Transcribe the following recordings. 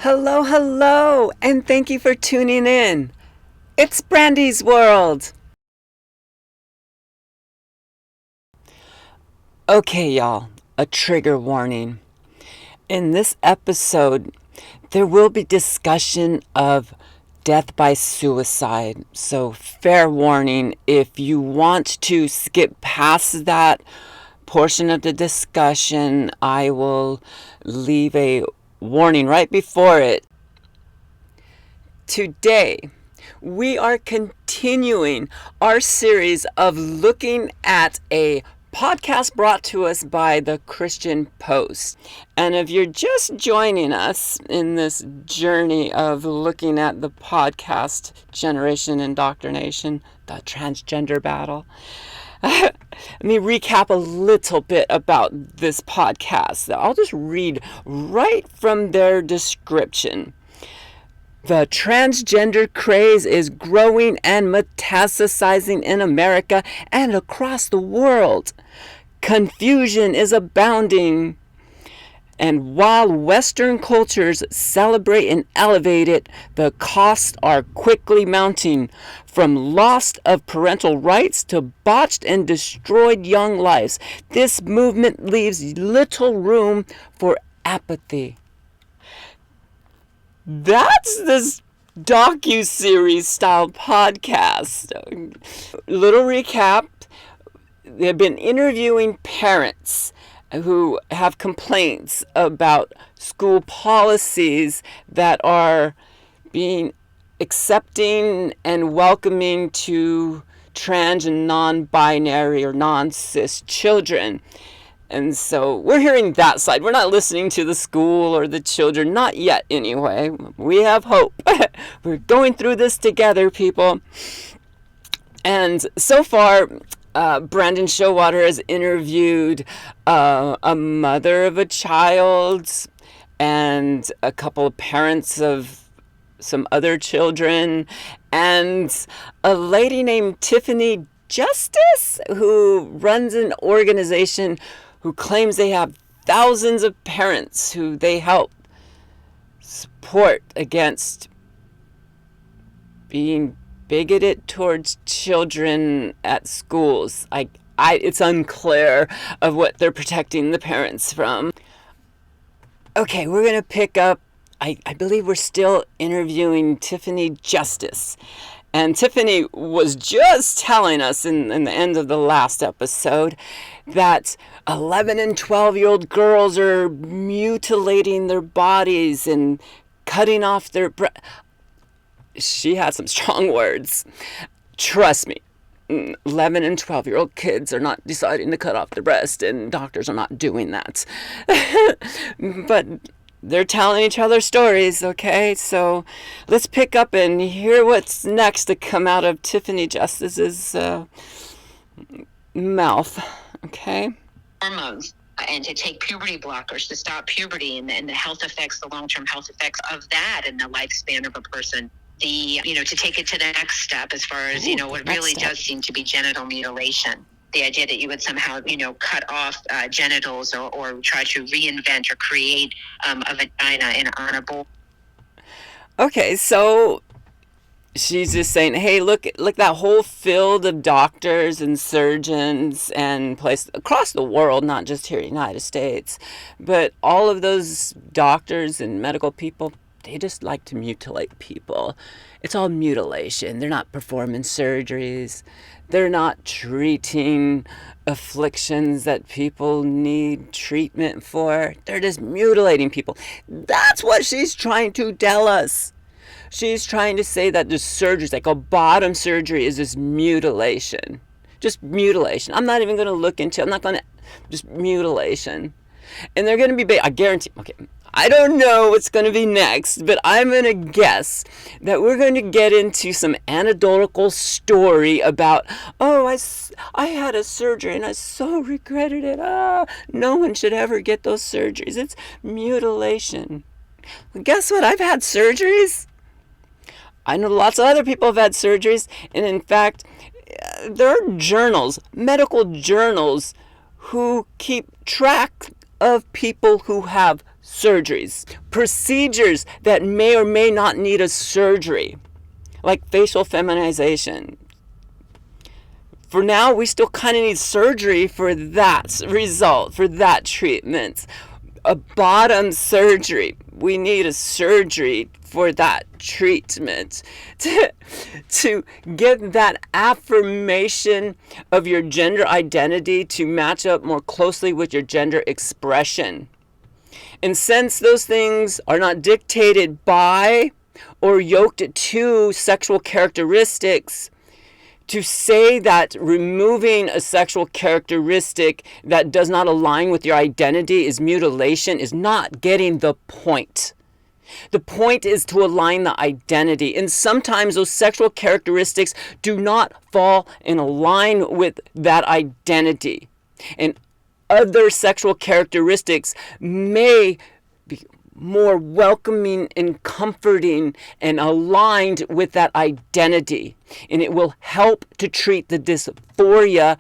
Hello, hello, and thank you for tuning in. It's Brandi's World. Okay, y'all, a trigger warning. In this episode, there will be discussion of death by suicide. So, fair warning, if you want to skip past that portion of the discussion, I will leave a warning right before it. Today, we are continuing our series of looking at a podcast brought to us by the Christian Post. And if you're just joining us in this journey of looking at the podcast Generation Indoctrination, the Transgender Battle, let me recap a little bit about this podcast. I'll just read right from their description. The transgender craze is growing and metastasizing in America and across the world. Confusion is abounding. And while Western cultures celebrate and elevate it, the costs are quickly mounting, from loss of parental rights to botched and destroyed young lives. This movement leaves little room for apathy. That's this docuseries style podcast. Little recap. They've been interviewing parents who have complaints about school policies that are being accepting and welcoming to trans and non-binary or non-cis children. And so we're hearing that side. We're not listening to the school or the children. Not yet, anyway. We have hope. We're going through this together, people. And so far, Brandon Showalter has interviewed a mother of a child and a couple of parents of some other children and a lady named Tiffany Justice who runs an organization who claims they have thousands of parents who they help support against being bigoted towards children at schools. It's unclear of what they're protecting the parents from. Okay, we're going to pick up, I believe we're still interviewing Tiffany Justice. And Tiffany was just telling us in the end of the last episode that 11 and 12-year-old girls are mutilating their bodies and cutting off their breasts. She had some strong words. Trust me, 11 and 12-year-old kids are not deciding to cut off their breast, and doctors are not doing that. But they're telling each other stories, okay? So let's pick up and hear what's next to come out of Tiffany Justice's mouth, okay? Hormones and to take puberty blockers to stop puberty and the health effects, the long-term health effects of that in the lifespan of a person. To take it to the next step as far as, what really does seem to be genital mutilation. The idea that you would somehow, cut off genitals or try to reinvent or create a vagina on a boy. Okay, so she's just saying, hey, look that whole field of doctors and surgeons and places across the world, not just here in the United States, but all of those doctors and medical people, they just like to mutilate people. It's all mutilation. They're not performing surgeries. They're not treating afflictions that people need treatment for. They're just mutilating people. That's what she's trying to tell us. She's trying to say that the surgeries, like a bottom surgery, is just mutilation. Just mutilation. I'm not even going to look into it. I'm not going to, just mutilation. And they're going to be, I guarantee, okay, I don't know what's going to be next, but I'm going to guess that we're going to get into some anecdotal story about, I had a surgery and I so regretted it. No one should ever get those surgeries. It's mutilation. Well, guess what? I've had surgeries. I know lots of other people have had surgeries. And in fact, there are journals, medical journals, who keep track of people who have surgeries, procedures that may or may not need a surgery, like facial feminization. For now, we still kind of need surgery for that result, for that treatment. A bottom surgery. We need a surgery for that treatment to get that affirmation of your gender identity to match up more closely with your gender expression. And since those things are not dictated by or yoked to sexual characteristics, to say that removing a sexual characteristic that does not align with your identity is mutilation is not getting the point. The point is to align the identity. And sometimes those sexual characteristics do not fall in line with that identity. And other sexual characteristics may be more welcoming and comforting and aligned with that identity. And it will help to treat the dysphoria.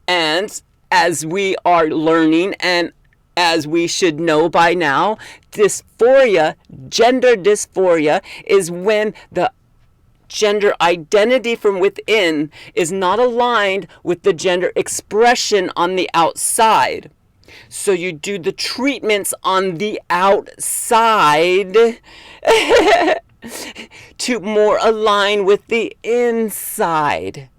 And as we are learning, and as we should know by now, dysphoria, gender dysphoria, is when the gender identity from within is not aligned with the gender expression on the outside. So you do the treatments on the outside to more align with the inside.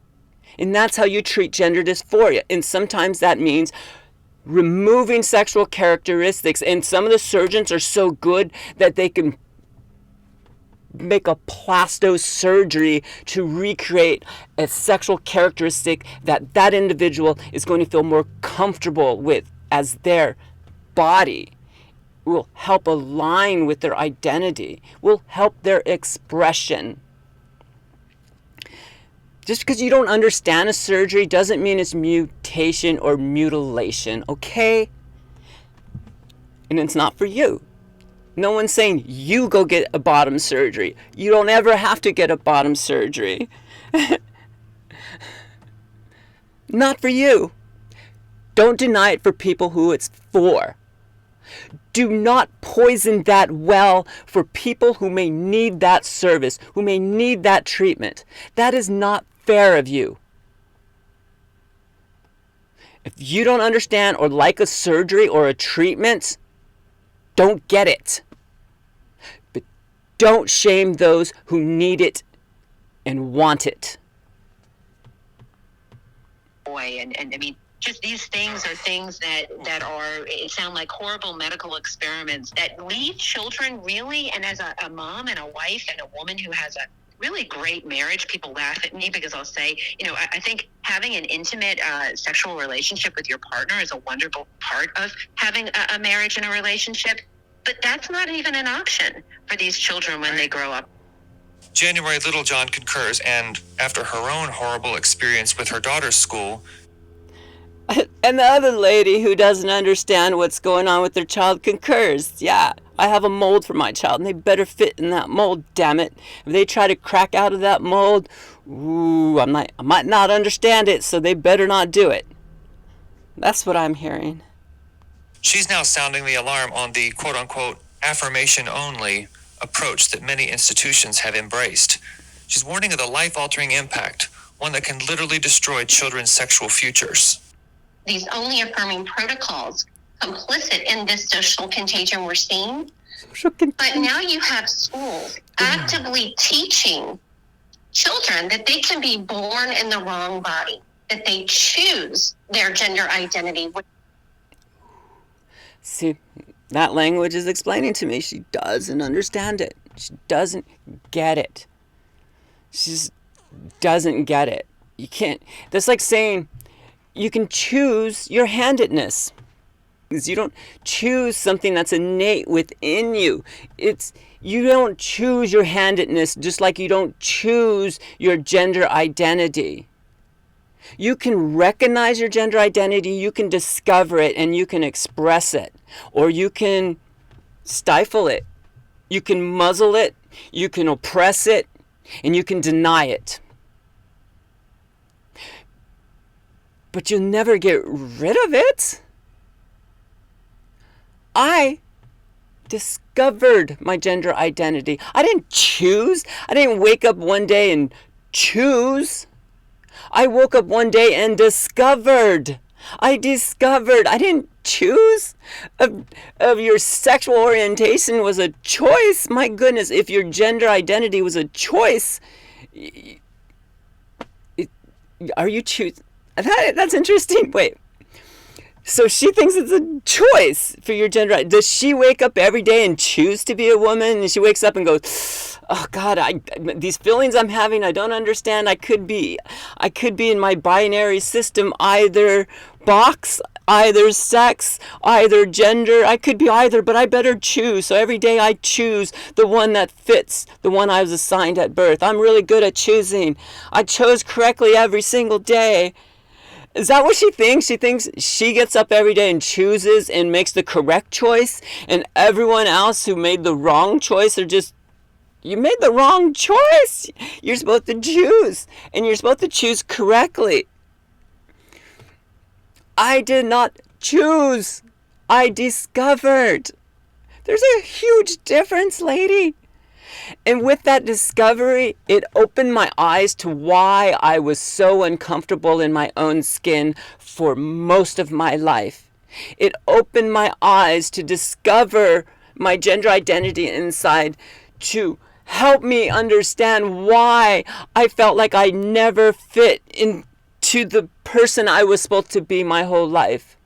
And that's how you treat gender dysphoria. And sometimes that means removing sexual characteristics. And some of the surgeons are so good that they can make a plastosurgery to recreate a sexual characteristic that that individual is going to feel more comfortable with as their body. Will help align with their identity, will help their expression. Just because you don't understand a surgery doesn't mean it's mutation or mutilation, okay? And it's not for you. No one's saying you go get a bottom surgery. You don't ever have to get a bottom surgery. Not for you. Don't deny it for people who it's for. Do not poison that well for people who may need that service, who may need that treatment. That is not fair of you. If you don't understand or like a surgery or a treatment, don't get it. But don't shame those who need it and want it. Boy, and I mean, just these things are things that are, it sound like horrible medical experiments that leave children really, and as a mom and a wife and a woman who has a really great marriage, people laugh at me because I'll say, I think having an intimate sexual relationship with your partner is a wonderful part of having a marriage and a relationship, but that's not even an option for these children when they grow up. January Littlejohn concurs, and after her own horrible experience with her daughter's school, and the other lady who doesn't understand what's going on with their child concurs. Yeah, I have a mold for my child, and they better fit in that mold, damn it. If they try to crack out of that mold, I might not understand it, so they better not do it. That's what I'm hearing. She's now sounding the alarm on the quote-unquote affirmation-only approach that many institutions have embraced. She's warning of the life-altering impact, one that can literally destroy children's sexual futures. These only affirming protocols complicit in this social contagion we're seeing. But now you have schools actively teaching children that they can be born in the wrong body, that they choose their gender identity. See, that language is explaining to me. She doesn't understand it. She doesn't get it. She just doesn't get it. You can't. That's like saying you can choose your handedness. You don't choose something that's innate within you. You don't choose your handedness just like you don't choose your gender identity. You can recognize your gender identity, you can discover it, and you can express it. Or you can stifle it. You can muzzle it, you can oppress it, and you can deny it. But you'll never get rid of it. I discovered my gender identity. I didn't choose. I didn't wake up one day and choose. I woke up one day and discovered. I didn't choose. Of your sexual orientation was a choice. My goodness, if your gender identity was a choice, are you choosing? That's interesting. Wait. So she thinks it's a choice for your gender. Does she wake up every day and choose to be a woman? And she wakes up and goes, "Oh God, these feelings I'm having, I don't understand. I could be in my binary system, either box, either sex, either gender. I could be either, but I better choose. So every day I choose the one that fits, the one I was assigned at birth. I'm really good at choosing. I chose correctly every single day." Is that what she thinks? She thinks she gets up every day and chooses and makes the correct choice, and everyone else who made the wrong choice are just, you made the wrong choice. You're supposed to choose, and you're supposed to choose correctly. I did not choose. I discovered. There's a huge difference, lady. And with that discovery, it opened my eyes to why I was so uncomfortable in my own skin for most of my life. It opened my eyes to discover my gender identity inside, to help me understand why I felt like I never fit into the person I was supposed to be my whole life.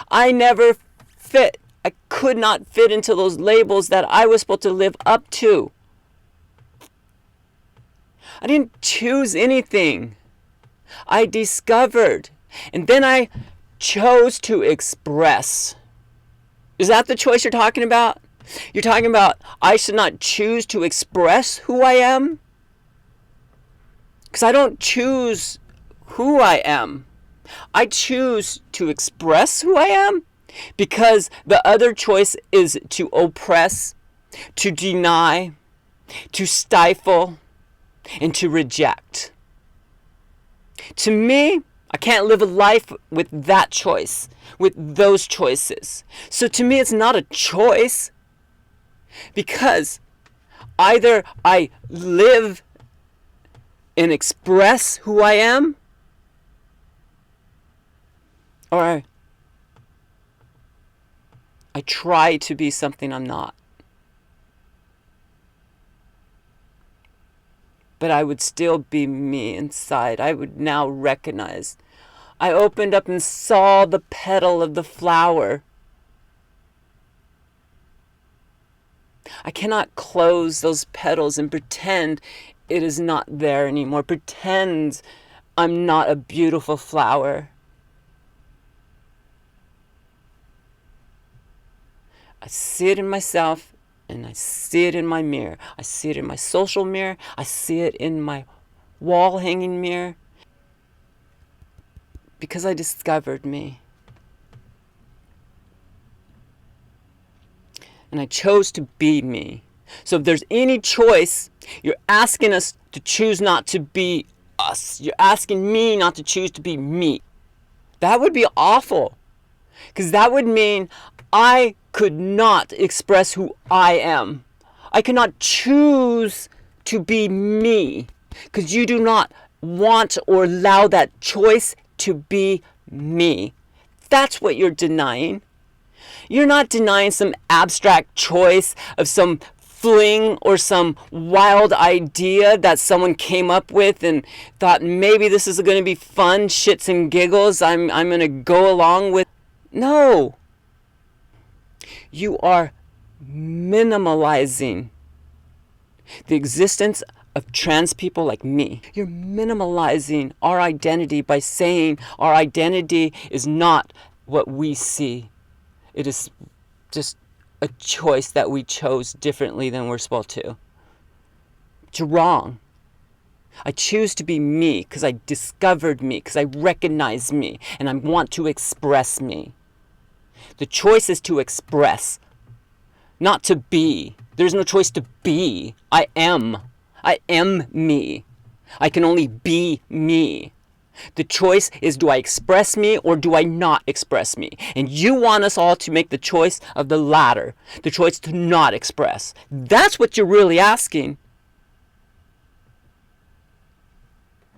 I never fit. I could not fit into those labels that I was supposed to live up to. I didn't choose anything. I discovered. And then I chose to express. Is that the choice you're talking about? You're talking about I should not choose to express who I am? Because I don't choose who I am. I choose to express who I am because the other choice is to oppress, to deny, to stifle, and to reject. To me, I can't live a life with that choice, with those choices. So to me, it's not a choice, because either I live and express who I am, or I try to be something I'm not. But I would still be me inside. I would now recognize. I opened up and saw the petal of the flower. I cannot close those petals and pretend it is not there anymore. Pretend I'm not a beautiful flower. I see it in myself. And I see it in my mirror. I see it in my social mirror. I see it in my wall hanging mirror. Because I discovered me. And I chose to be me. So if there's any choice, you're asking us to choose not to be us. You're asking me not to choose to be me. That would be awful. Because that would mean I could not express who I am. I could not choose to be me, because you do not want or allow that choice to be me. That's what you're denying. You're not denying some abstract choice of some fling or some wild idea that someone came up with and thought maybe this is going to be fun, shits and giggles, I'm going to go along with. No. You are minimalizing the existence of trans people like me. You're minimalizing our identity by saying our identity is not what we see. It is just a choice that we chose differently than we're supposed to. It's wrong. I choose to be me because I discovered me, because I recognize me, and I want to express me. The choice is to express, not to be. There's no choice to be. I am. I am me. I can only be me. The choice is, do I express me or do I not express me? And you want us all to make the choice of the latter, the choice to not express. That's what you're really asking.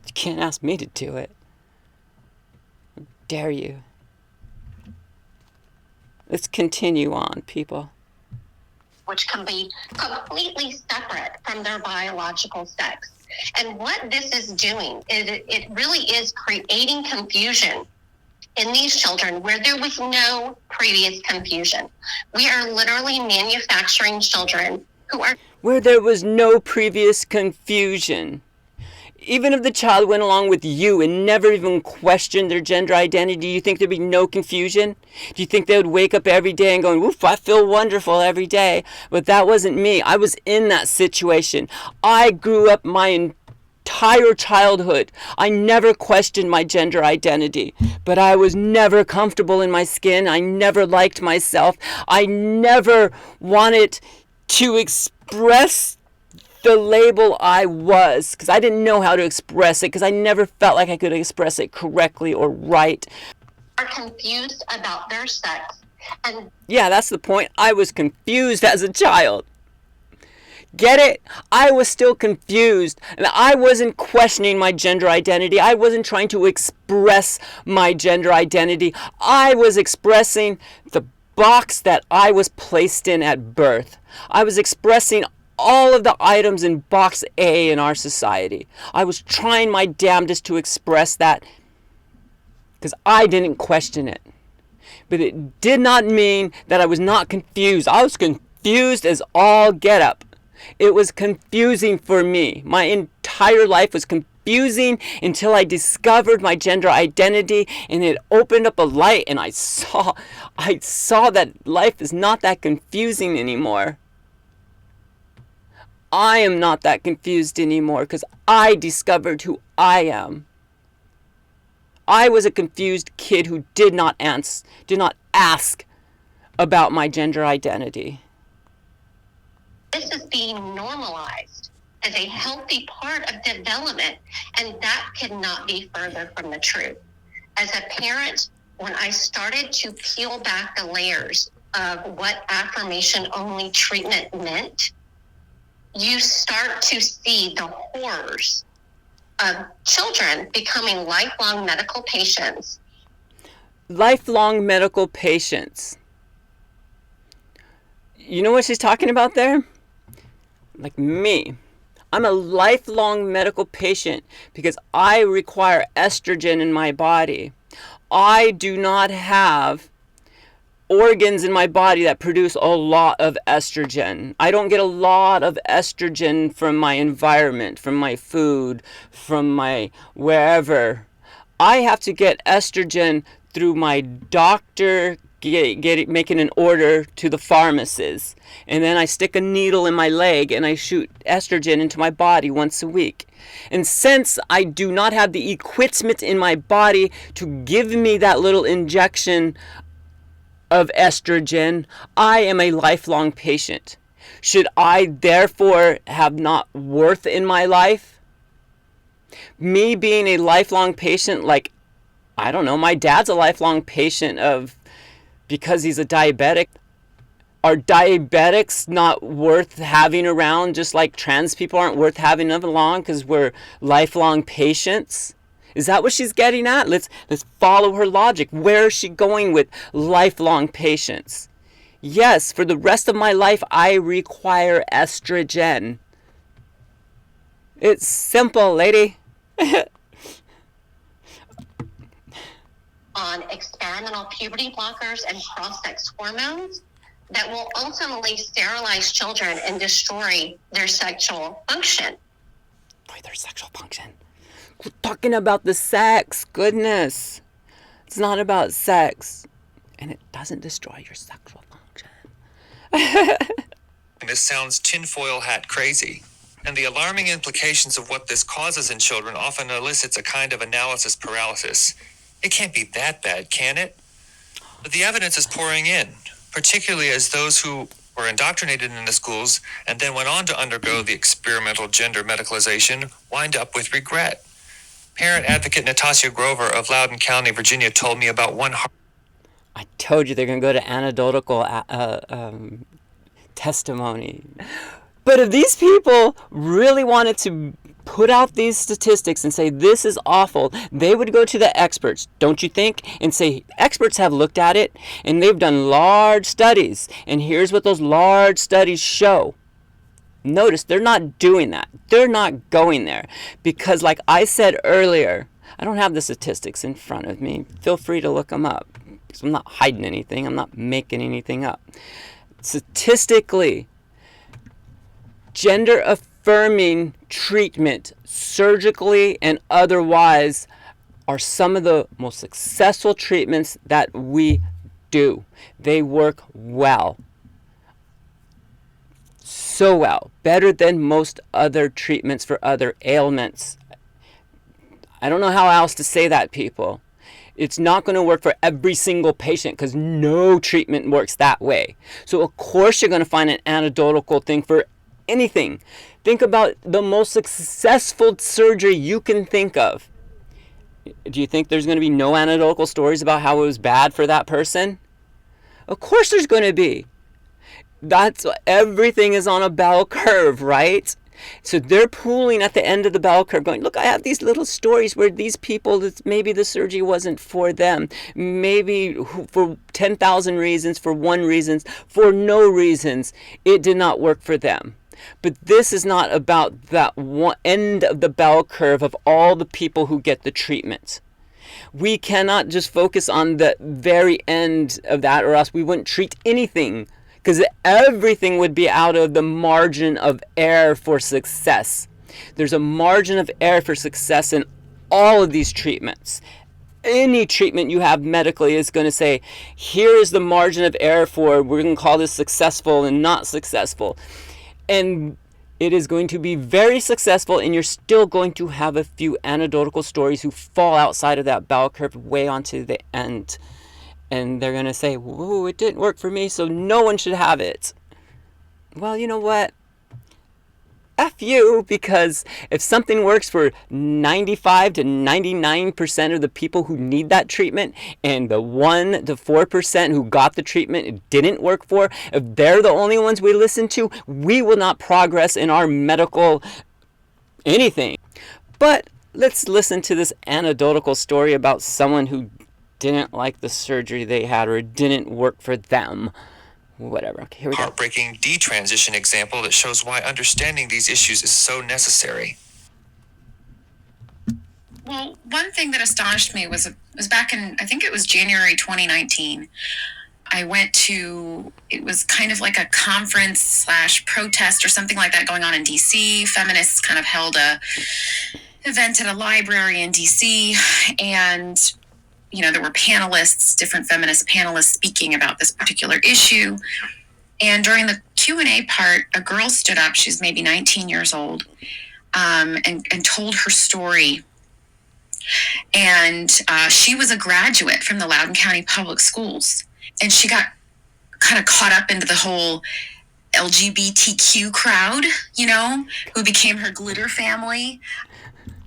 You can't ask me to do it. How dare you? Let's continue on, people. Which can be completely separate from their biological sex. And what this is doing is it really is creating confusion in these children where there was no previous confusion. We are literally manufacturing children who are... Where there was no previous confusion. Even if the child went along with you and never even questioned their gender identity, do you think there'd be no confusion? Do you think they would wake up every day and go, "Woof, I feel wonderful every day"? But that wasn't me. I was in that situation. I grew up my entire childhood. I never questioned my gender identity, but I was never comfortable in my skin. I never liked myself. I never wanted to express the label I was, because I didn't know how to express it, because I never felt like I could express it correctly or right. Are confused about their sex. And yeah, that's the point. I was confused as a child. Get it? I was still confused, and I wasn't questioning my gender identity. I wasn't trying to express my gender identity. I was expressing the box that I was placed in at birth. I was expressing all of the items in box A in our society. I was trying my damnedest to express that because I didn't question it. But it did not mean that I was not confused. I was confused as all get up. It was confusing for me. My entire life was confusing until I discovered my gender identity, and it opened up a light, and I saw that life is not that confusing anymore. I am not that confused anymore because I discovered who I am. I was a confused kid who did not ask about my gender identity. This is being normalized as a healthy part of development, and that could not be further from the truth. As a parent, when I started to peel back the layers of what affirmation-only treatment meant, you start to see the horrors of children becoming lifelong medical patients. Lifelong medical patients. You know what she's talking about there? Like me. I'm a lifelong medical patient because I require estrogen in my body. I do not have organs in my body that produce a lot of estrogen. I don't get a lot of estrogen from my environment, from my food, from my wherever. I have to get estrogen through my doctor making an order to the pharmacist. And then I stick a needle in my leg and I shoot estrogen into my body once a week. And since I do not have the equipment in my body to give me that little injection of estrogen, I am a lifelong patient. Should I therefore have not worth in my life? Me being a lifelong patient, like, I don't know, my dad's a lifelong patient because he's a diabetic. Are diabetics not worth having around, just like trans people aren't worth having along because we're lifelong patients? Is that what she's getting at? Let's follow her logic. Where is she going with lifelong patients? Yes, for the rest of my life, I require estrogen. It's simple, lady. On experimental puberty blockers and cross-sex hormones that will ultimately sterilize children and destroy their sexual function. Destroy their sexual function. We're talking about the sex. Goodness. It's not about sex. And it doesn't destroy your sexual function. This sounds tinfoil hat crazy. And the alarming implications of what this causes in children often elicits a kind of analysis paralysis. It can't be that bad, can it? But the evidence is pouring in, particularly as those who were indoctrinated in the schools and then went on to undergo the experimental gender medicalization wind up with regret. Parent advocate Natasha Grover of Loudoun County, Virginia, told me about one. I told you they're going to go to anecdotal testimony. But if these people really wanted to put out these statistics and say this is awful, they would go to the experts, don't you think? And say, experts have looked at it and they've done large studies. And here's what those large studies show. Notice they're not doing that. They're not going there. Because like I said earlier, I don't have the statistics in front of me. Feel free to look them up. Because I'm not hiding anything. I'm not making anything up. Statistically, gender affirming treatment, surgically and otherwise, are some of the most successful treatments that we do. They work well. So well. Better than most other treatments for other ailments. I don't know how else to say that, people. It's not going to work for every single patient because no treatment works that way. So of course you're going to find an anecdotal thing for anything. Think about the most successful surgery you can think of. Do you think there's going to be no anecdotal stories about how it was bad for that person? Of course there's going to be. Everything is on a bell curve, right? So they're pooling at the end of the bell curve going, look, I have these little stories where these people, maybe the surgery wasn't for them. Maybe for 10,000 reasons, for one reason, for no reasons, it did not work for them. But this is not about that one end of the bell curve of all the people who get the treatment. We cannot just focus on the very end of that, or else we wouldn't treat anything, because everything would be out of the margin of error for success. There's a margin of error for success in all of these treatments. Any treatment you have medically is going to say, here is the margin of error for, we're going to call this successful and not successful. And it is going to be very successful, and you're still going to have a few anecdotal stories who fall outside of that bell curve way onto the end. And they're going to say, whoa, it didn't work for me, so no one should have it. Well, you know what? F you, because if something works for 95 to 99% of the people who need that treatment, and the 1 to 4% who got the treatment it didn't work for, if they're the only ones we listen to, we will not progress in our medical anything. But let's listen to this anecdotal story about someone who didn't like the surgery they had, or it didn't work for them. Whatever. Okay, here we go. Heartbreaking detransition example that shows why understanding these issues is so necessary. Well, one thing that astonished me was back in, I think it was January 2019. I went to, it was kind of like a conference / protest or something like that going on in DC. Feminists kind of held a event at a library in DC, and you know, there were panelists, different feminist panelists speaking about this particular issue. And during the Q&A part, a girl stood up, she's maybe 19 years old, and told her story. And she was a graduate from the Loudoun County Public Schools. And she got kind of caught up into the whole LGBTQ crowd, you know, who became her glitter family.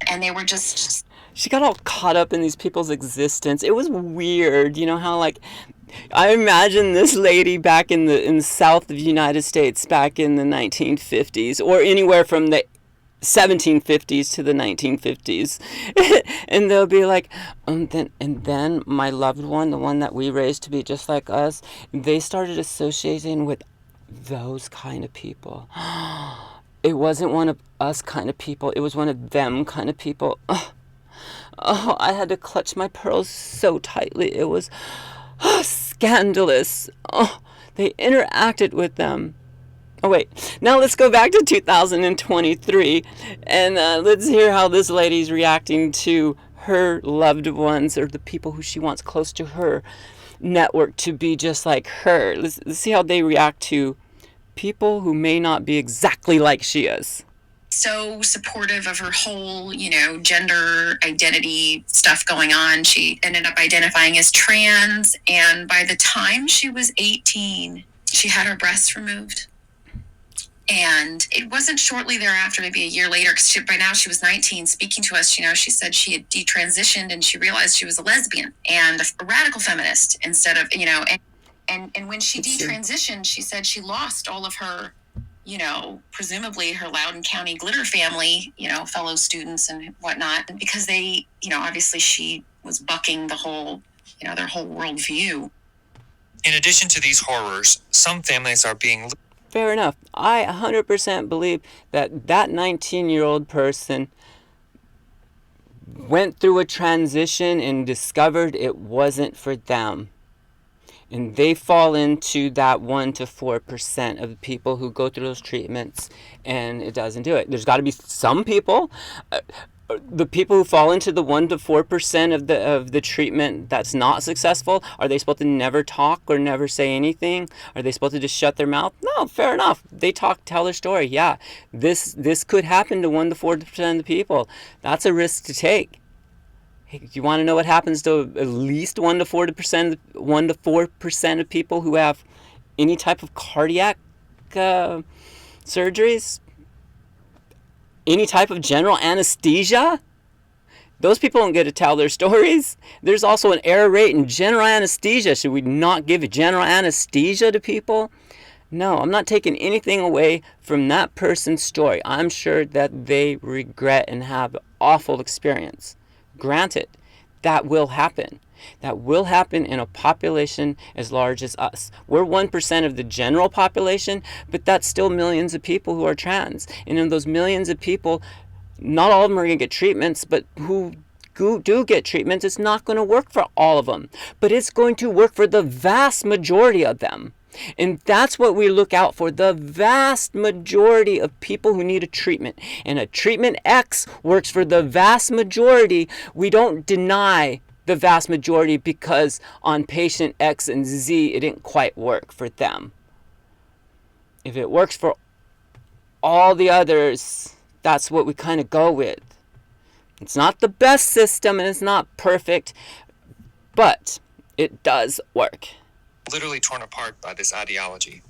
And they were just she got all caught up in these people's existence. It was weird, you know how, like, I imagine this lady back in the south of the United States back in the 1950s, or anywhere from the 1750s to the 1950s, and they'll be like, then my loved one, the one that we raised to be just like us, they started associating with those kind of people. It wasn't one of us kind of people. It was one of them kind of people. Oh, I had to clutch my pearls so tightly. It was scandalous. Oh, they interacted with them. Oh, wait. Now let's go back to 2023, and let's hear how this lady's reacting to her loved ones, or the people who she wants close to her network to be just like her. Let's see how they react to people who may not be exactly like she is. So supportive of her whole, you know, gender identity stuff going on. She ended up identifying as trans, and by the time she was 18, she had her breasts removed. And it wasn't shortly thereafter, maybe a year later, because by now she was 19, speaking to us, she said she had detransitioned and she realized she was a lesbian and a radical feminist instead of, and when she detransitioned, she said she lost all of her, presumably her Loudoun County glitter family, fellow students and whatnot, because they, obviously she was bucking the whole, their whole worldview. In addition to these horrors, some families are being... Fair enough. I 100% believe that 19-year-old person went through a transition and discovered it wasn't for them. And they fall into that 1 to 4% of the people who go through those treatments and it doesn't do it. There's got to be some people, the people who fall into the 1 to 4% of the treatment that's not successful. Are they supposed to never talk or never say anything? Are they supposed to just shut their mouth? No, fair enough. They talk, tell their story. Yeah, this could happen to 1 to 4% of the people. That's a risk to take. Hey, you want to know what happens to at least 1 to 4% of people who have any type of cardiac surgeries? Any type of general anesthesia? Those people don't get to tell their stories. There's also an error rate in general anesthesia. Should we not give general anesthesia to people? No, I'm not taking anything away from that person's story. I'm sure that they regret and have an awful experience. Granted, that will happen. That will happen in a population as large as us. We're 1% of the general population, but that's still millions of people who are trans. And in those millions of people, not all of them are going to get treatments, but who do get treatments, it's not going to work for all of them. But it's going to work for the vast majority of them. And that's what we look out for, the vast majority of people who need a treatment. And a treatment X works for the vast majority. We don't deny the vast majority because on patient X and Z, it didn't quite work for them. If it works for all the others, that's what we kind of go with. It's not the best system and it's not perfect, but it does work. Literally torn apart by this ideology.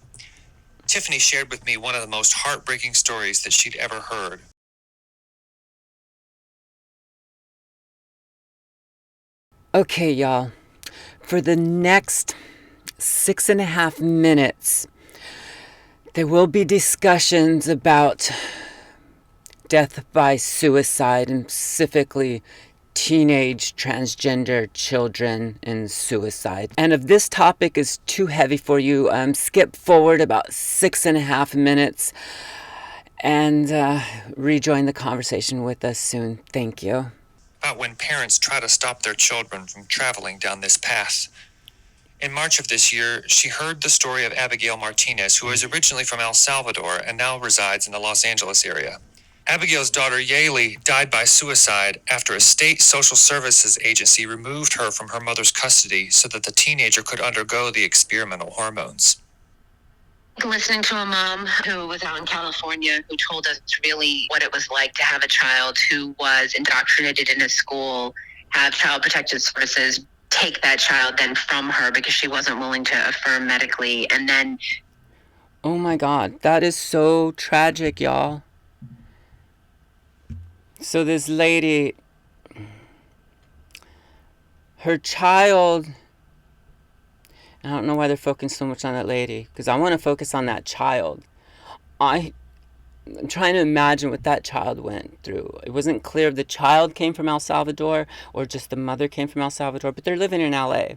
Tiffany shared with me one of the most heartbreaking stories that she'd ever heard. Okay, y'all. For the next 6.5 minutes, there will be discussions about death by suicide and specifically teenage transgender children and suicide. And if this topic is too heavy for you, skip forward about 6.5 minutes and rejoin the conversation with us soon. Thank you. About when parents try to stop their children from traveling down this path. In March of this year, she heard the story of Abigail Martinez, who is originally from El Salvador and now resides in the Los Angeles area. Abigail's daughter, Yaley, died by suicide after a state social services agency removed her from her mother's custody so that the teenager could undergo the experimental hormones. Listening to a mom who was out in California who told us really what it was like to have a child who was indoctrinated in a school, have Child Protective Services take that child then from her because she wasn't willing to affirm medically, and then... Oh my God, that is so tragic, y'all. So this lady, her child, I don't know why they're focusing so much on that lady, because I want to focus on that child. I'm trying to imagine what that child went through. It wasn't clear if the child came from El Salvador or just the mother came from El Salvador, but they're living in LA.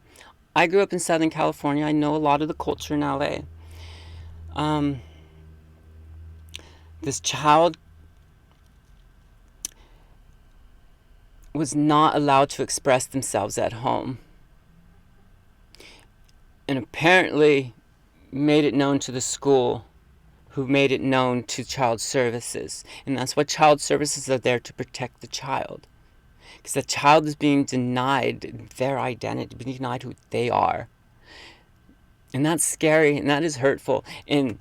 I grew up in Southern California. I know a lot of the culture in LA. This child was not allowed to express themselves at home. And apparently made it known to the school, who made it known to child services. And that's what child services are there to protect the child. Because the child is being denied their identity, being denied who they are. And that's scary and that is hurtful. And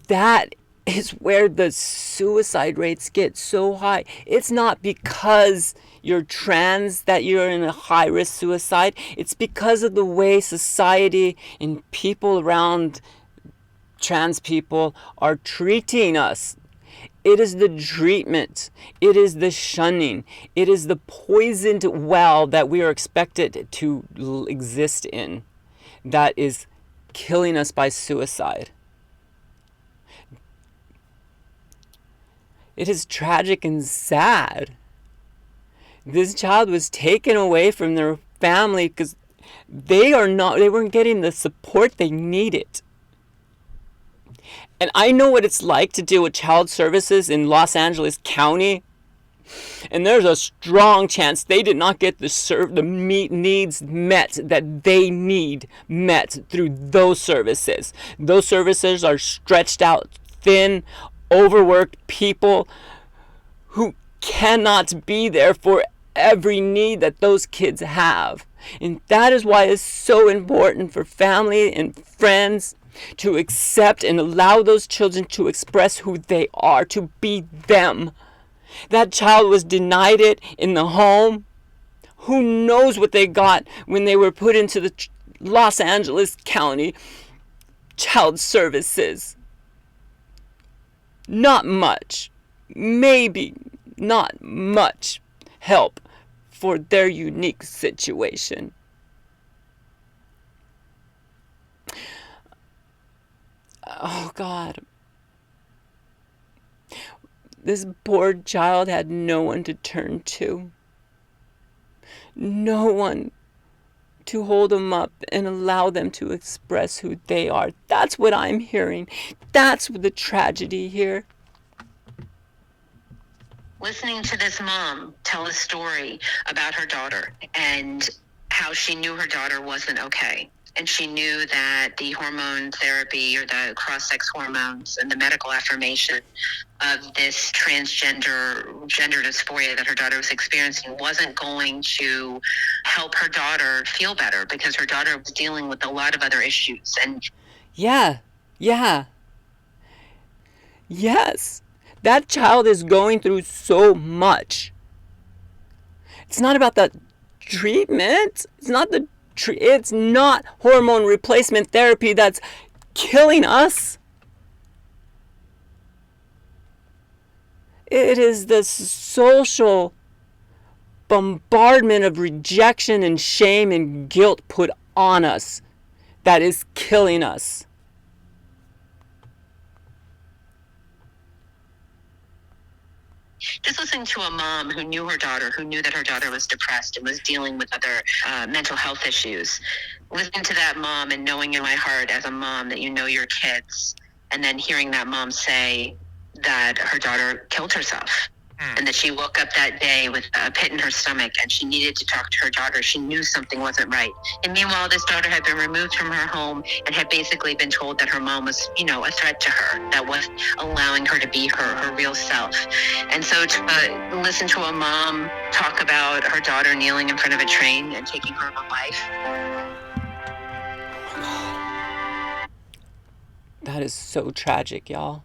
that is where the suicide rates get so high. It's not because you're trans that you're in a high-risk suicide. It's because of the way society and people around trans people are treating us. It is the treatment. It is the shunning. It is the poisoned well that we are expected to exist in that is killing us by suicide. It is tragic and sad. This child was taken away from their family because they weren't getting the support they needed. And I know what it's like to deal with child services in Los Angeles County. And there's a strong chance they did not get the needs met that they need met through those services. Those services are stretched out thin, overworked people who cannot be there for every need that those kids have. And that is why it's so important for family and friends to accept and allow those children to express who they are, to be them. That child was denied it in the home. Who knows what they got when they were put into the Los Angeles County Child Services? Not much. Maybe not much help for their unique situation. Oh God. This poor child had no one to turn to. No one to hold them up and allow them to express who they are. That's what I'm hearing. That's the tragedy here. Listening to this mom tell a story about her daughter and how she knew her daughter wasn't okay. And she knew that the hormone therapy or the cross-sex hormones and the medical affirmation of this gender dysphoria that her daughter was experiencing wasn't going to help her daughter feel better because her daughter was dealing with a lot of other issues. And yes, that child is going through so much. It's not about the treatment. It's not hormone replacement therapy that's killing us. It is the social bombardment of rejection and shame and guilt put on us that is killing us. Just listening to a mom who knew her daughter, who knew that her daughter was depressed and was dealing with other mental health issues. Listening to that mom and knowing in my heart as a mom that you know your kids, and then hearing that mom say that her daughter killed herself and that she woke up that day with a pit in her stomach and she needed to talk to her daughter. She knew something wasn't right. And meanwhile, this daughter had been removed from her home and had basically been told that her mom was, a threat to her, that was allowing her to be her real self. And so to listen to a mom talk about her daughter kneeling in front of a train and taking her own life. That is so tragic, y'all.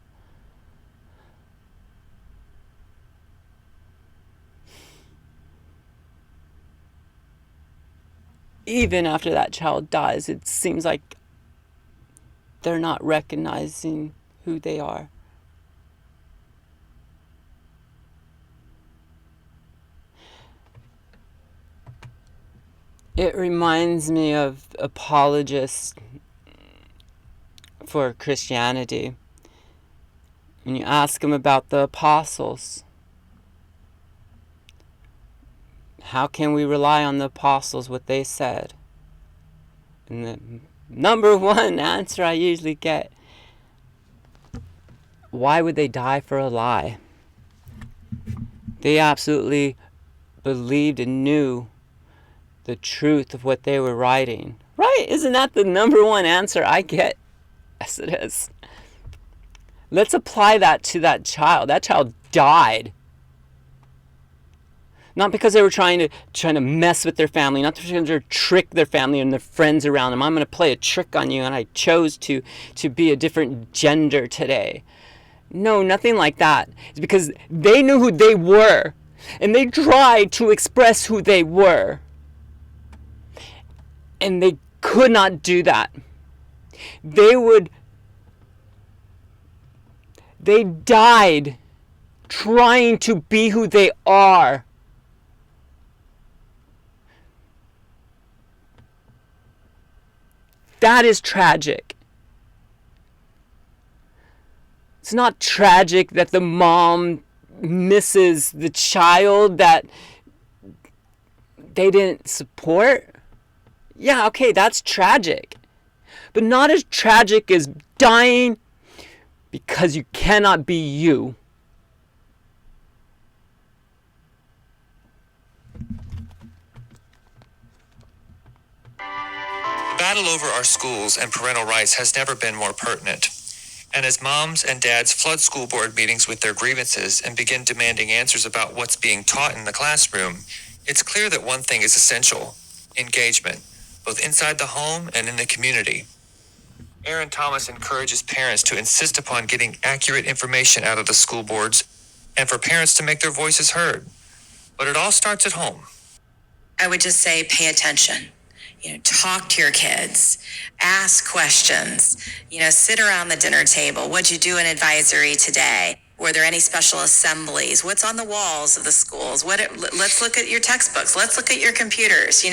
Even after that child dies, it seems like they're not recognizing who they are. It reminds me of apologists for Christianity. When you ask them about the apostles, how can we rely on the apostles, what they said? And the number one answer I usually get, why would they die for a lie? They absolutely believed and knew the truth of what they were writing. Right? Isn't that the number one answer I get? Yes, it is. Let's apply that to that child. That child died. Not because they were trying to mess with their family, not because they were trick their family and their friends around them. I'm going to play a trick on you, and I chose to be a different gender today. No, nothing like that. It's because they knew who they were, and they tried to express who they were. And they could not do that. They would They died trying to be who they are. That is tragic. It's not tragic that the mom misses the child that they didn't support. Yeah, okay, that's tragic. But not as tragic as dying because you cannot be you. The battle over our schools and parental rights has never been more pertinent. And as moms and dads flood school board meetings with their grievances and begin demanding answers about what's being taught in the classroom, it's clear that one thing is essential: engagement, both inside the home and in the community. Aaron Thomas encourages parents to insist upon getting accurate information out of the school boards and for parents to make their voices heard. But it all starts at home. I would just say pay attention. Talk to your kids, ask questions, sit around the dinner table. What'd you do in advisory today? Were there any special assemblies? What's on the walls of the schools? Let's look at your textbooks. Let's look at your computers,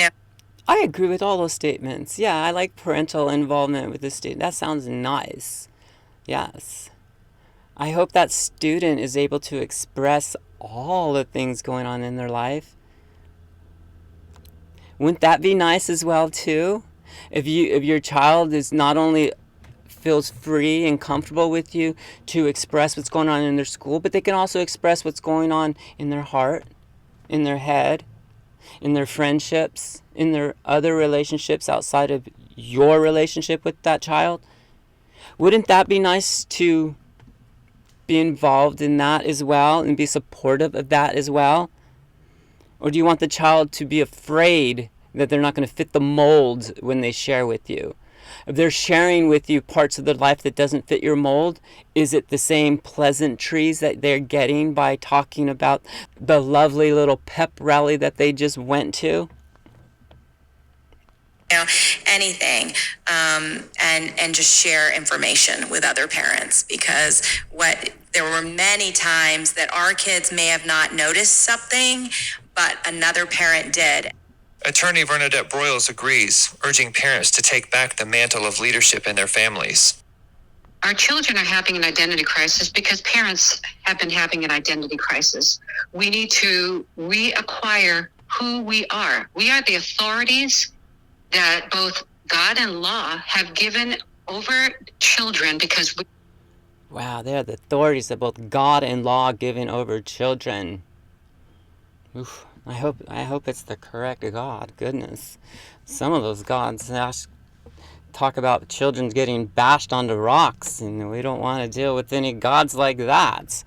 I agree with all those statements. Yeah, I like parental involvement with the student. That sounds nice. Yes. I hope that student is able to express all the things going on in their life. Wouldn't that be nice as well too? If your child is not only feels free and comfortable with you to express what's going on in their school, but they can also express what's going on in their heart, in their head, in their friendships, in their other relationships outside of your relationship with that child. Wouldn't that be nice to be involved in that as well and be supportive of that as well? Or do you want the child to be afraid that they're not going to fit the mold when they share with you? If they're sharing with you parts of their life that doesn't fit your mold, is it the same pleasantries that they're getting by talking about the lovely little pep rally that they just went to? Anything, and just share information with other parents, because there were many times that our kids may have not noticed something, but another parent did. Attorney Bernadette Broyles agrees, urging parents to take back the mantle of leadership in their families. Our children are having an identity crisis because parents have been having an identity crisis. We need to reacquire who we are. We are the authorities that both God and law have given over children because we... Wow, they're the authorities that both God and law given over children. Oof, I hope it's the correct God. Goodness. Some of those gods talk about children getting bashed onto rocks, and we don't want to deal with any gods like that.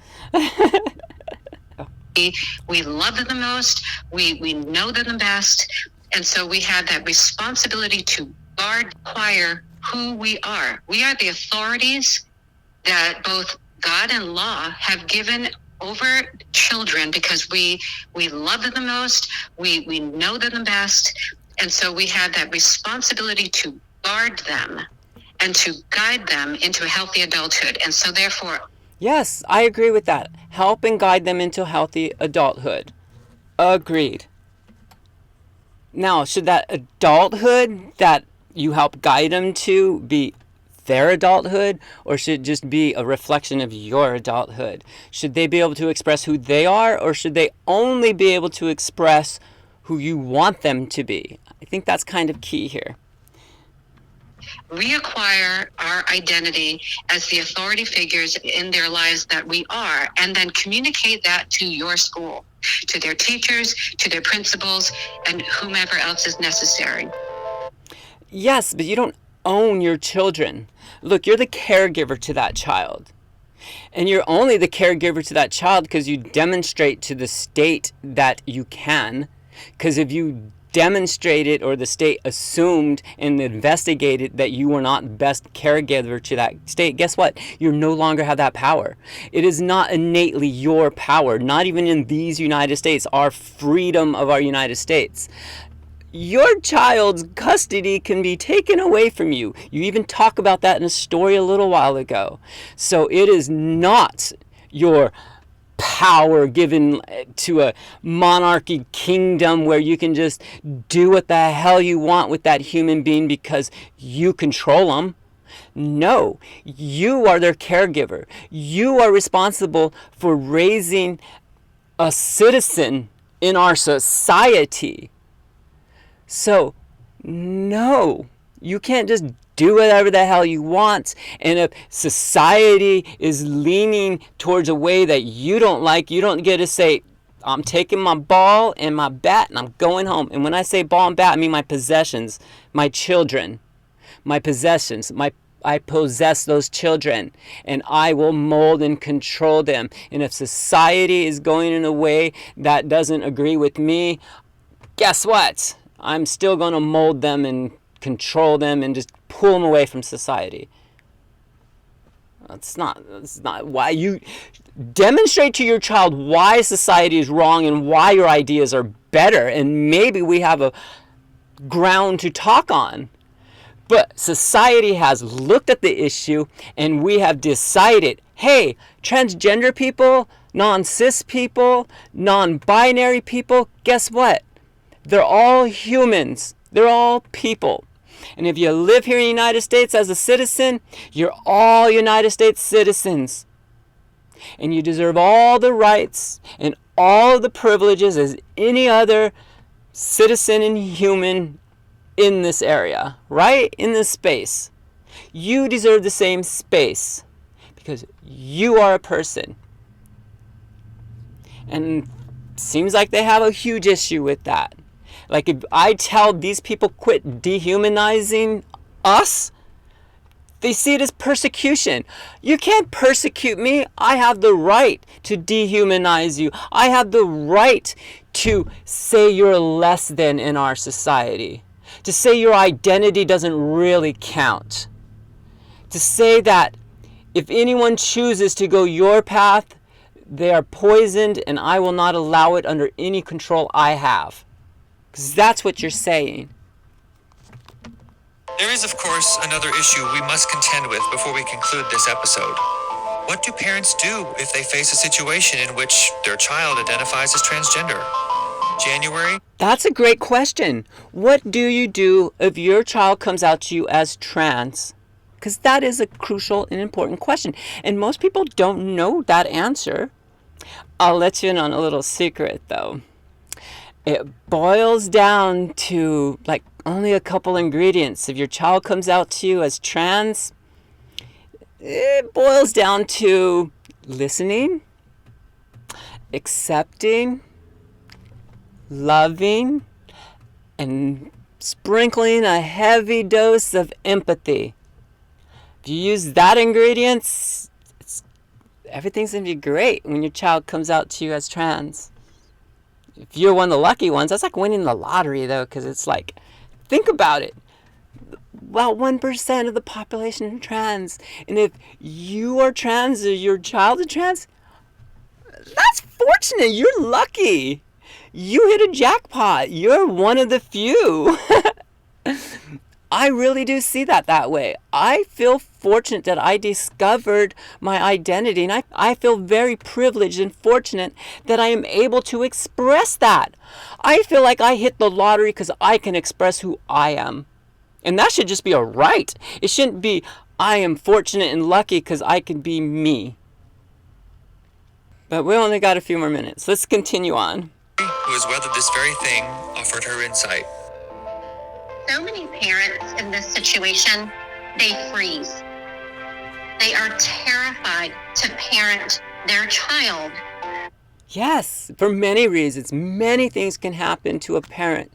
We love them the most. We know them the best. And so we have that responsibility to acquire who we are. We are the authorities that both God and law have given over children because we love them the most. We know them the best. And so we have that responsibility to guard them and to guide them into a healthy adulthood. And so therefore... Yes, I agree with that. Help and guide them into healthy adulthood. Agreed. Now, should that adulthood that you help guide them to be their adulthood, or should it just be a reflection of your adulthood? Should they be able to express who they are, or should they only be able to express who you want them to be? I think that's kind of key here. Reacquire our identity as the authority figures in their lives that we are, and then communicate that to your school, to their teachers, to their principals, and whomever else is necessary. Yes, but you don't own your children. Look, you're the caregiver to that child. And you're only the caregiver to that child because you demonstrate to the state that you can. Because if you demonstrated or the state assumed and investigated that you were not best caregiver to that state, guess what? You no longer have that power. It is not innately your power, not even in these United States, our freedom of our United States. your child's custody can be taken away from you. You even talk about that in a story a little while ago. So it is not your power given to a monarchy kingdom where you can just do what the hell you want with that human being because you control them. No, you are their caregiver. You are responsible for raising a citizen in our society. So, no, you can't just do whatever the hell you want. And if society is leaning towards a way that you don't like, you don't get to say, I'm taking my ball and my bat and I'm going home. And when I say ball and bat, I mean my possessions, my children, my possessions, I possess those children and I will mold and control them. And if society is going in a way that doesn't agree with me, guess what? I'm still going to mold them and control them and just pull them away from society. That's not why you demonstrate to your child why society is wrong and why your ideas are better. And maybe we have a ground to talk on. But society has looked at the issue and we have decided, hey, transgender people, non-cis people, non-binary people, guess what? They're all humans. They're all people. And if you live here in the United States as a citizen, you're all United States citizens. And you deserve all the rights and all the privileges as any other citizen and human in this area, right? In this space. You deserve the same space because you are a person. And it seems like they have a huge issue with that. Like if I tell these people quit dehumanizing us, they see it as persecution. You can't persecute me. I have the right to dehumanize you. I have the right to say you're less than in our society. To say your identity doesn't really count. To say that if anyone chooses to go your path, they are poisoned and I will not allow it under any control I have. Because that's what you're saying. There is, of course, another issue we must contend with before we conclude this episode. What do parents do if they face a situation in which their child identifies as transgender? January? That's a great question. What do you do if your child comes out to you as trans? Because that is a crucial and important question. And most people don't know that answer. I'll let you in on a little secret, though. It boils down to like only a couple ingredients. If your child comes out to you as trans, it boils down to listening, accepting, loving, and sprinkling a heavy dose of empathy. If you use that ingredients, everything's going to be great when your child comes out to you as trans. If you're one of the lucky ones, that's like winning the lottery, though, because it's like, think about it. About 1% of the population are trans. And if you are trans or your child is trans, that's fortunate. You're lucky. You hit a jackpot. You're one of the few. I really do see that way. I feel fortunate that I discovered my identity, and I feel very privileged and fortunate that I am able to express that. I feel like I hit the lottery because I can express who I am. And that should just be a right. It shouldn't be, I am fortunate and lucky because I can be me. But we only got a few more minutes. Let's continue on. Who has weathered this very thing, offered her insight. So many parents in this situation, they freeze. They are terrified to parent their child. Yes, for many reasons. Many things can happen to a parent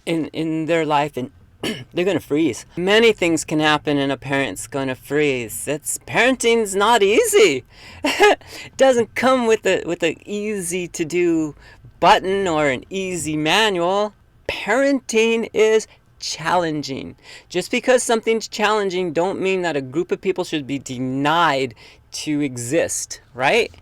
in their life, and they're going to freeze. Many things can happen and a parent's going to freeze. Parenting's not easy. It doesn't come with a easy to do button or an easy manual. Parenting is challenging. Just because something's challenging don't mean that a group of people should be denied to exist, right?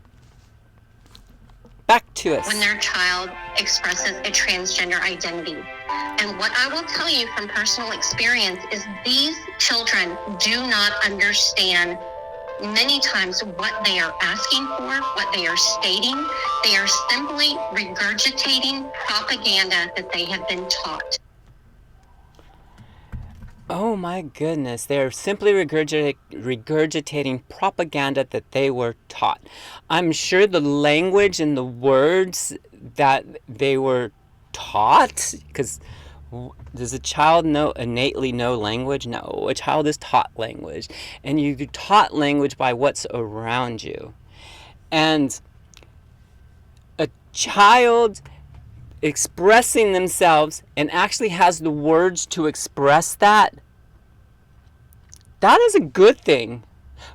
Back to us. When their child expresses a transgender identity, And what I will tell you from personal experience is these children do not understand many times what they are asking for, what they are stating. They are simply regurgitating propaganda that they have been taught. Oh my goodness, they're simply regurgitating propaganda that they were taught. I'm sure the language and the words that they were taught, because does a child innately know language? No, a child is taught language. And you taught language by what's around you. And a child expressing themselves and actually has the words to express that, that is a good thing.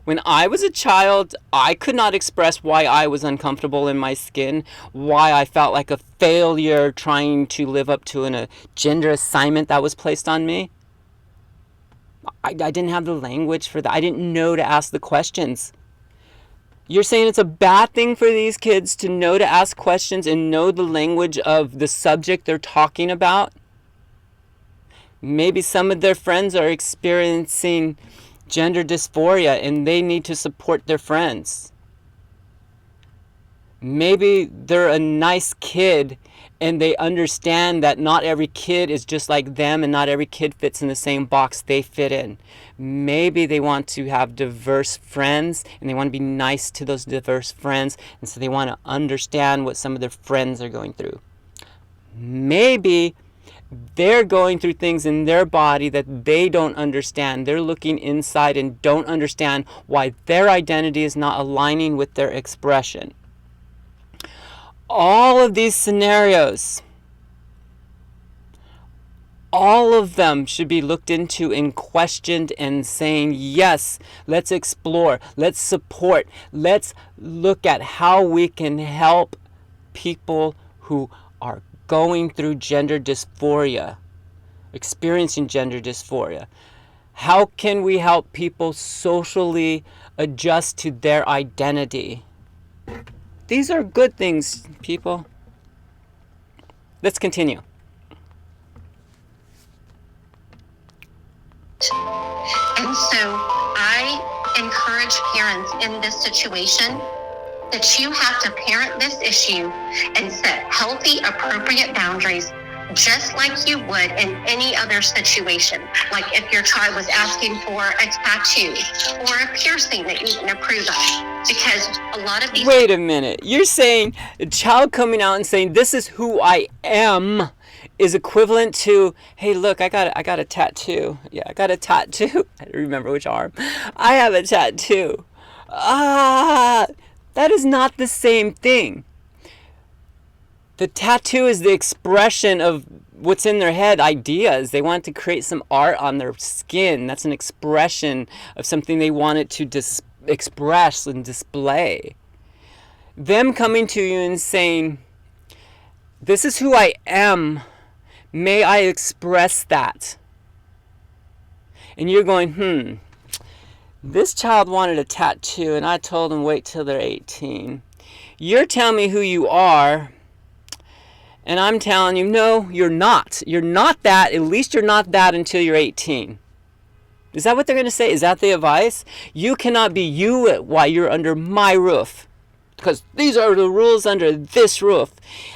When I was a child, I could not express why I was uncomfortable in my skin, why I felt like a failure trying to live up to a gender assignment that was placed on me. I didn't have the language for that. I didn't know to ask the questions. You're saying it's a bad thing for these kids to know to ask questions and know the language of the subject they're talking about? Maybe some of their friends are experiencing gender dysphoria and they need to support their friends. Maybe they're a nice kid and they understand that not every kid is just like them and not every kid fits in the same box they fit in. Maybe they want to have diverse friends and they want to be nice to those diverse friends, and so they want to understand what some of their friends are going through. Maybe they're going through things in their body that they don't understand. They're looking inside and don't understand why their identity is not aligning with their expression. All of these scenarios, all of them should be looked into and questioned and saying, yes, let's explore, let's support, let's look at how we can help people who are going through gender dysphoria, experiencing gender dysphoria. How can we help people socially adjust to their identity? These are good things, people. Let's continue. And so I encourage parents in this situation that you have to parent this issue and set healthy, appropriate boundaries, just like you would in any other situation. Like if your child was asking for a tattoo or a piercing that you didn't approve of. Because a lot of these... Wait a minute. You're saying a child coming out and saying, this is who I am, is equivalent to, hey, look, I got a tattoo. Yeah, I got a tattoo. I don't remember which arm. I have a tattoo. That is not the same thing. The tattoo is the expression of what's in their head, ideas. They want to create some art on their skin. That's an expression of something they wanted to express and display. Them coming to you and saying, this is who I am. May I express that? And you're going, this child wanted a tattoo and I told him wait till they're 18. You're telling me who you are, and I'm telling you, no, you're not. You're not that. At least you're not that until you're 18. Is that what they're going to say? Is that the advice? You cannot be you while you're under my roof. Because these are the rules under this roof.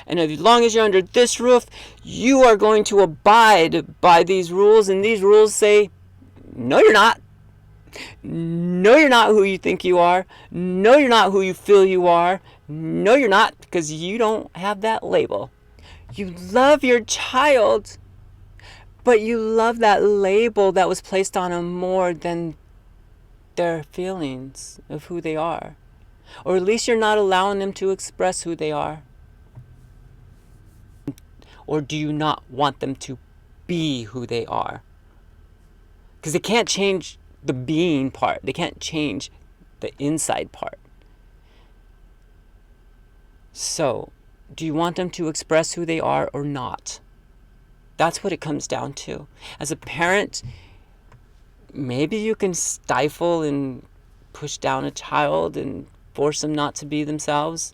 And as long as you're under this roof, you are going to abide by these rules. And these rules say, no, you're not. No, you're not who you think you are. No, you're not who you feel you are. No, you're not, because you don't have that label. You love your child, but you love that label that was placed on them more than their feelings of who they are. Or at least you're not allowing them to express who they are. Or do you not want them to be who they are? Because they can't change the being part. They can't change the inside part. So, do you want them to express who they are or not? That's what it comes down to. As a parent, maybe you can stifle and push down a child and force them not to be themselves.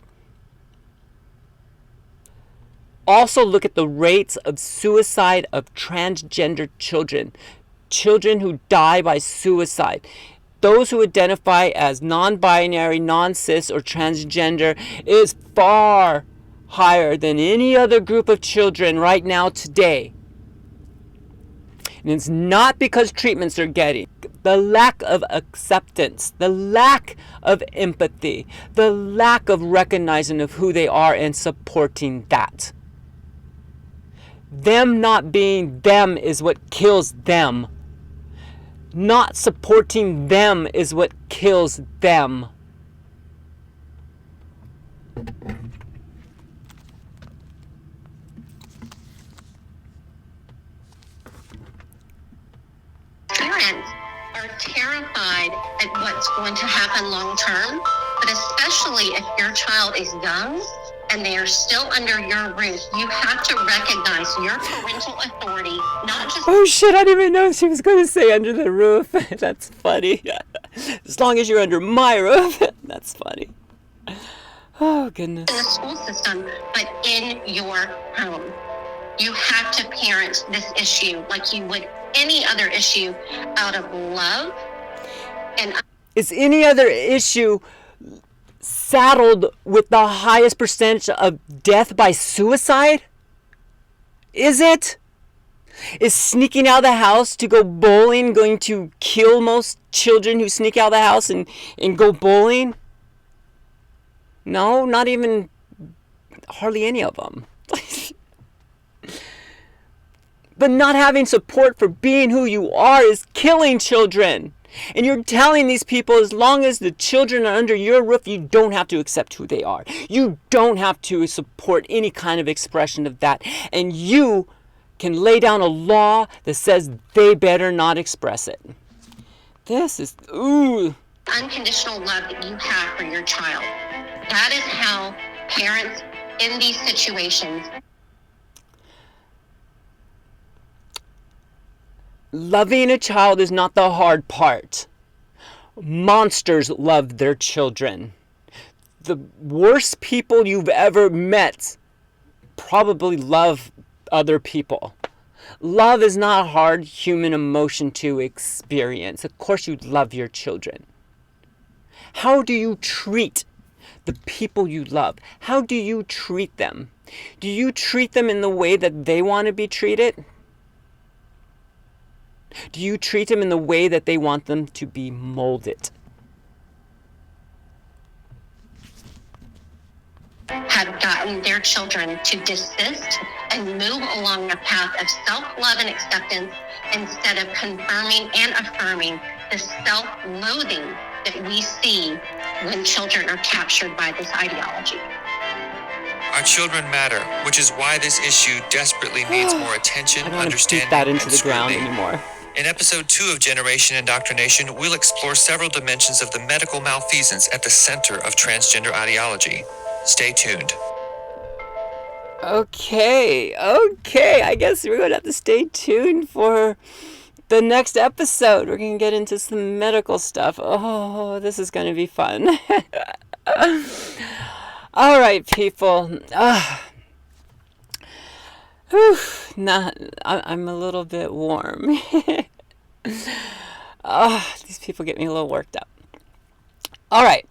Also look at the rates of suicide of transgender children. Children who die by suicide. Those who identify as non-binary, non-cis, or transgender is far higher than any other group of children right now today. And it's not because treatments are getting. The lack of acceptance, the lack of empathy, the lack of recognizing of who they are and supporting that. Them not being them is what kills them. Not supporting them is what kills them. Parents are terrified at what's going to happen long term, but especially if your child is young and they are still under your roof, you have to recognize your parental authority, not just... Oh shit, I didn't even know she was going to say under the roof. That's funny. As long as you're under my roof. That's funny. Oh, goodness. in the school system, but in your home. You have to parent this issue like you would any other issue out of love. And Is any other issue saddled with the highest percentage of death by suicide? Is it? Is sneaking out of the house to go bowling going to kill most children who sneak out of the house and go bowling? No, not even hardly any of them. But not having support for being who you are is killing children. And you're telling these people, as long as the children are under your roof, you don't have to accept who they are. You don't have to support any kind of expression of that. And you can lay down a law that says they better not express it. This is, ooh. unconditional love that you have for your child. That is how parents in these situations. Loving a child is not the hard part. Monsters love their children. The worst people you've ever met probably love other people. Love is not a hard human emotion to experience. Of course you love your children. How do you treat the people you love? How do you treat them? Do you treat them in the way that they want to be treated? Do you treat them in the way that they want them to be molded? Have gotten their children to desist and move along a path of self-love and acceptance instead of confirming and affirming the self-loathing that we see when children are captured by this ideology. Our children matter, which is why this issue desperately needs more attention, I don't want to beat understanding, that into and the ground scrutiny. anymore. In episode 2 of Generation Indoctrination, we'll explore several dimensions of the medical malfeasance at the center of transgender ideology. Stay tuned. Okay. I guess we're going to have to stay tuned for the next episode. We're going to get into some medical stuff. Oh, this is going to be fun. All right, people. I'm a little bit warm. These people get me a little worked up. All right.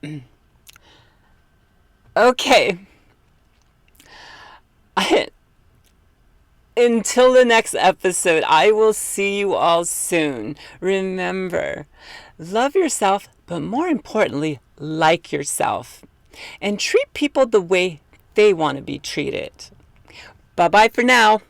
Okay. Until the next episode, I will see you all soon. Remember, love yourself, but more importantly, like yourself. And treat people the way they want to be treated. Bye-bye for now.